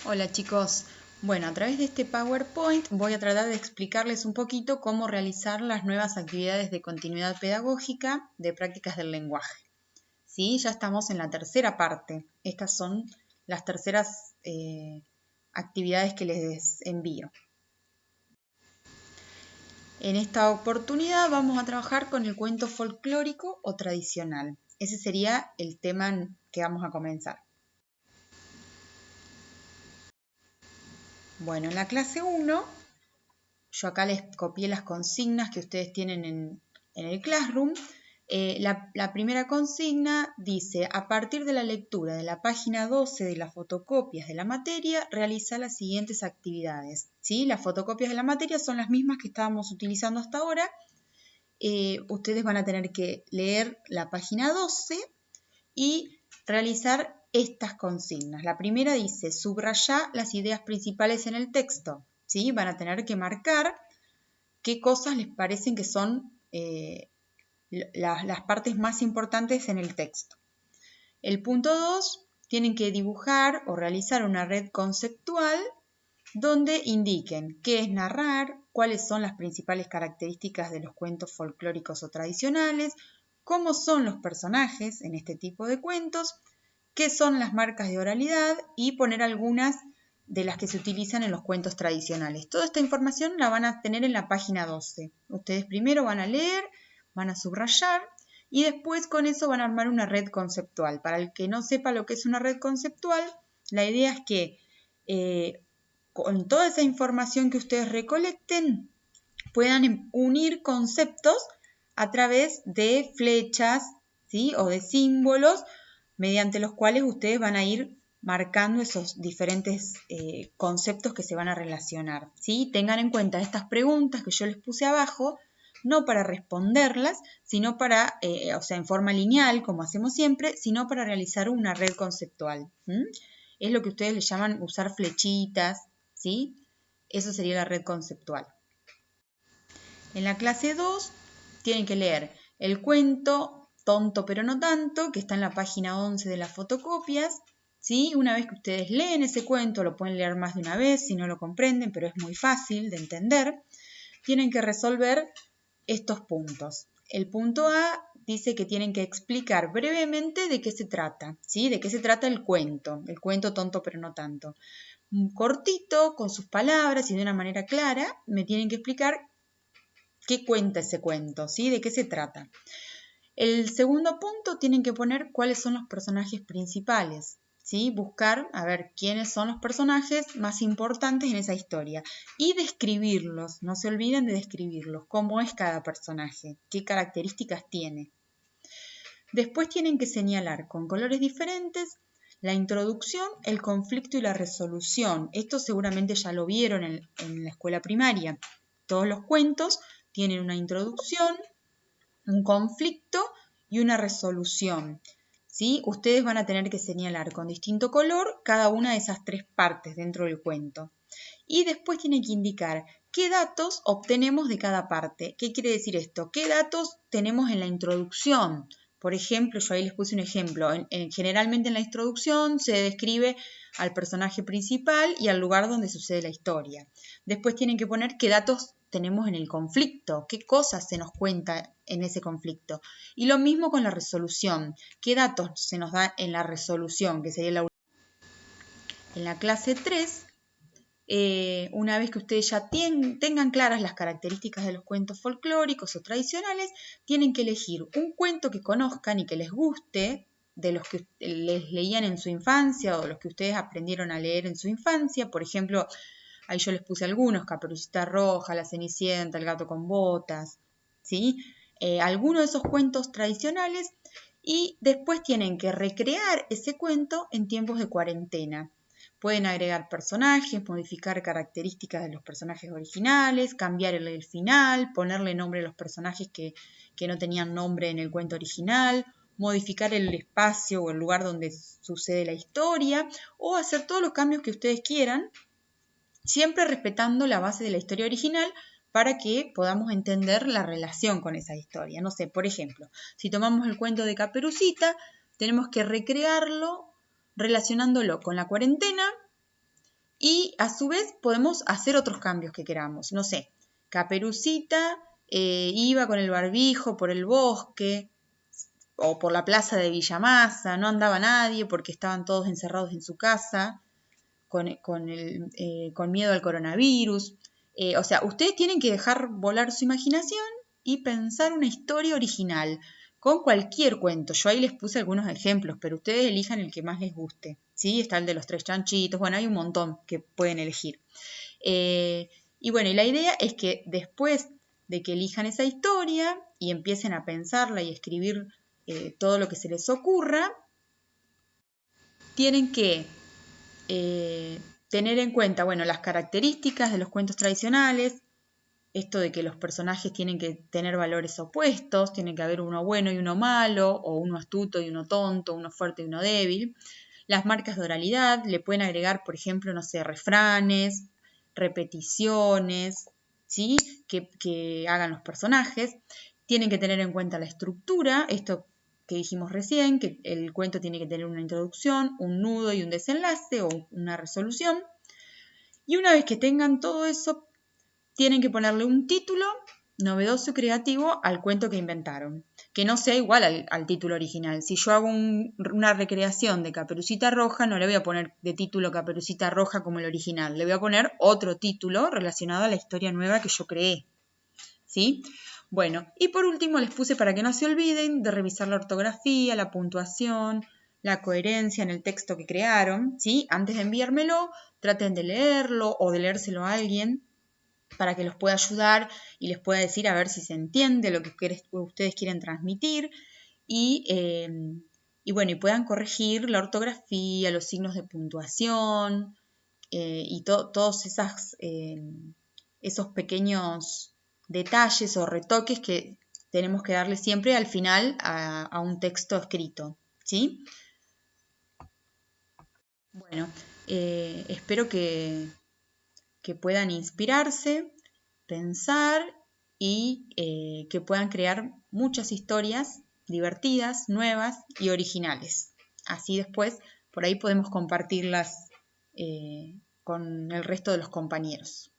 Hola chicos, bueno, a través de este PowerPoint voy a tratar de explicarles un poquito cómo realizar las nuevas actividades de continuidad pedagógica de prácticas del lenguaje. ¿Sí? Ya estamos en la tercera parte. Estas son las terceras actividades que les envío. En esta oportunidad vamos a trabajar con el cuento folclórico o tradicional. Ese sería el tema que vamos a comenzar. Bueno, en la clase 1, yo acá les copié las consignas que ustedes tienen en el Classroom. La primera consigna dice: a partir de la lectura de la página 12 de las fotocopias de la materia, realiza las siguientes actividades. ¿Sí? Las fotocopias de la materia son las mismas que estábamos utilizando hasta ahora. Ustedes van a tener que leer la página 12 y realizar estas consignas. La primera dice: subraya las ideas principales en el texto. ¿Sí? Van a tener que marcar qué cosas les parecen que son las partes más importantes en el texto. El punto 2, tienen que dibujar o realizar una red conceptual donde indiquen qué es narrar, cuáles son las principales características de los cuentos folclóricos o tradicionales, cómo son los personajes en este tipo de cuentos, qué son las marcas de oralidad y poner algunas de las que se utilizan en los cuentos tradicionales. Toda esta información la van a tener en la página 12. Ustedes primero van a leer, van a subrayar y después con eso van a armar una red conceptual. Para el que no sepa lo que es una red conceptual, la idea es que con toda esa información que ustedes recolecten puedan unir conceptos a través de flechas, ¿sí? O de símbolos mediante los cuales ustedes van a ir marcando esos diferentes conceptos que se van a relacionar, ¿sí? Tengan en cuenta estas preguntas que yo les puse abajo, no para responderlas, sino para, o sea, en forma lineal, como hacemos siempre, sino para realizar una red conceptual. Es lo que ustedes le llaman usar flechitas, ¿sí? Eso sería la red conceptual. En la clase 2 tienen que leer el cuento Tonto pero no tanto, que está en la página 11 de las fotocopias. ¿Sí? Una vez que ustedes leen ese cuento, lo pueden leer más de una vez si no lo comprenden, pero es muy fácil de entender. Tienen que resolver estos puntos. El punto A dice que tienen que explicar brevemente de qué se trata, ¿sí? De qué se trata el cuento Tonto pero no tanto. Cortito, con sus palabras y de una manera clara, me tienen que explicar qué cuenta ese cuento, ¿sí? De qué se trata. El segundo punto, tienen que poner cuáles son los personajes principales, ¿sí? Buscar, a ver, quiénes son los personajes más importantes en esa historia y describirlos, no se olviden de describirlos, cómo es cada personaje, qué características tiene. Después tienen que señalar con colores diferentes la introducción, el conflicto y la resolución. Esto seguramente ya lo vieron en la escuela primaria. Todos los cuentos tienen una introducción, un conflicto y una resolución. ¿Sí? Ustedes van a tener que señalar con distinto color cada una de esas tres partes dentro del cuento. Y después tienen que indicar qué datos obtenemos de cada parte. ¿Qué quiere decir esto? ¿Qué datos tenemos en la introducción? Por ejemplo, yo ahí les puse un ejemplo. Generalmente en la introducción se describe al personaje principal y al lugar donde sucede la historia. Después tienen que poner qué datos tenemos en el conflicto, qué cosas se nos cuenta en ese conflicto. Y lo mismo con la resolución, qué datos se nos da en la resolución, que sería la última. En la clase 3, una vez que ustedes ya tengan claras las características de los cuentos folclóricos o tradicionales, tienen que elegir un cuento que conozcan y que les guste, de los que les leían en su infancia o los que ustedes aprendieron a leer en su infancia. Por ejemplo, ahí yo les puse algunos: Caperucita Roja, La Cenicienta, El Gato con Botas, ¿sí? Algunos de esos cuentos tradicionales, y después tienen que recrear ese cuento en tiempos de cuarentena. Pueden agregar personajes, modificar características de los personajes originales, cambiar el final, ponerle nombre a los personajes que no tenían nombre en el cuento original, modificar el espacio o el lugar donde sucede la historia, o hacer todos los cambios que ustedes quieran, siempre respetando la base de la historia original para que podamos entender la relación con esa historia. No sé, por ejemplo, si tomamos el cuento de Caperucita, tenemos que recrearlo relacionándolo con la cuarentena, Y a su vez podemos hacer otros cambios que queramos. No sé, Caperucita iba con el barbijo por el bosque o por la plaza de Villamasa, no andaba nadie porque estaban todos encerrados en su casa con miedo al coronavirus. O sea, ustedes tienen que dejar volar su imaginación y pensar una historia original con cualquier cuento. Yo ahí les puse algunos ejemplos, pero ustedes elijan el que más les guste. ¿Sí? Está el de los 3 chanchitos, bueno, hay un montón que pueden elegir. Y bueno, y la idea es que después de que elijan esa historia y empiecen a pensarla y escribir todo lo que se les ocurra, tienen que tener en cuenta, bueno, las características de los cuentos tradicionales, esto de que los personajes tienen que tener valores opuestos, tiene que haber uno bueno y uno malo, o uno astuto y uno tonto, uno fuerte y uno débil. Las marcas de oralidad, le pueden agregar, por ejemplo, no sé, refranes, repeticiones, ¿sí? Que hagan los personajes. Tienen que tener en cuenta la estructura, esto que dijimos recién, que el cuento tiene que tener una introducción, un nudo y un desenlace o una resolución. Y una vez que tengan todo eso, tienen que ponerle un título novedoso y creativo al cuento que inventaron, que no sea igual al título original. Si yo hago una recreación de Caperucita Roja, no le voy a poner de título Caperucita Roja como el original, le voy a poner otro título relacionado a la historia nueva que yo creé. ¿Sí? Bueno, y por último les puse para que no se olviden de revisar la ortografía, la puntuación, la coherencia en el texto que crearon, ¿sí? Antes de enviármelo, traten de leerlo o de leérselo a alguien para que los pueda ayudar y les pueda decir a ver si se entiende lo que ustedes quieren transmitir y bueno, y puedan corregir la ortografía, los signos de puntuación y todos esos pequeños detalles o retoques que tenemos que darle siempre al final a un texto escrito, ¿sí? Bueno, espero que puedan inspirarse, pensar y que puedan crear muchas historias divertidas, nuevas y originales. Así después, por ahí podemos compartirlas con el resto de los compañeros.